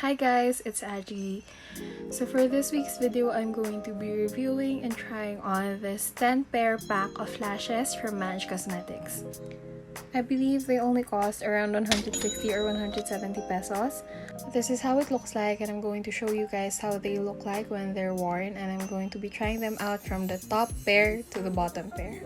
Hi guys, it's AJIAEGI. So for this week's video, I'm going to be reviewing and trying on this 10 pair pack of lashes from Maange Cosmetics. I believe they only cost around 160 or 170 pesos. This is how it looks like, and I'm going to show you guys how they look like when they're worn, and I'm going to be trying them out from the top pair to the bottom pair.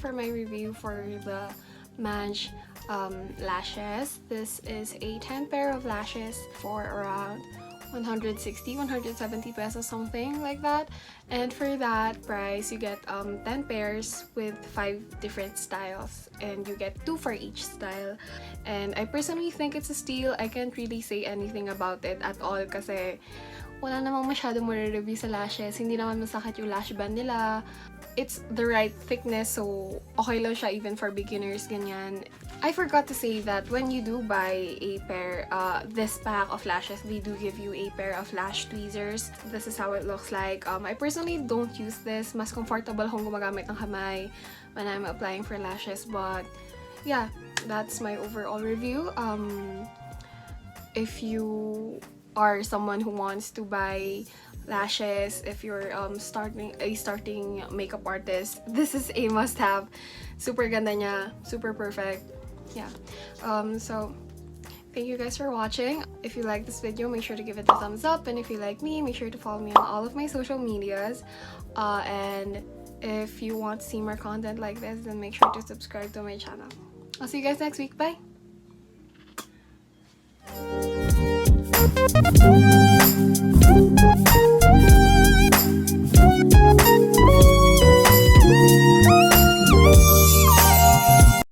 For my review for the Maange lashes. This is a 10 pair of lashes for around 160-170 pesos, something like that. And for that price, you get 10 pairs with 5 different styles, and you get 2 for each style. And I personally think it's a steal. I can't really say anything about it at all kasi wala namang masyadong ma-review sa lashes. Hindi naman masakit yung lash band nila. It's the right thickness, so okay lang siya even for beginners, ganyan. I forgot to say that when you do buy a pair, this pack of lashes, they do give you a pair of lash tweezers. This is how it looks like. I personally don't use this. Mas comfortable akong gumagamit ng kamay when I'm applying for lashes, but yeah, that's my overall review. If you are someone who wants to buy lashes, if you're starting makeup artist, this is a must-have. Super ganda niya, super perfect. Yeah. So Thank you guys for watching. If you like this video, make sure to give it a thumbs up, and if you like me, make sure to follow me on all of my social medias. And if you want to see more content like this, then make sure to subscribe to my channel. I'll see you guys next week. Bye!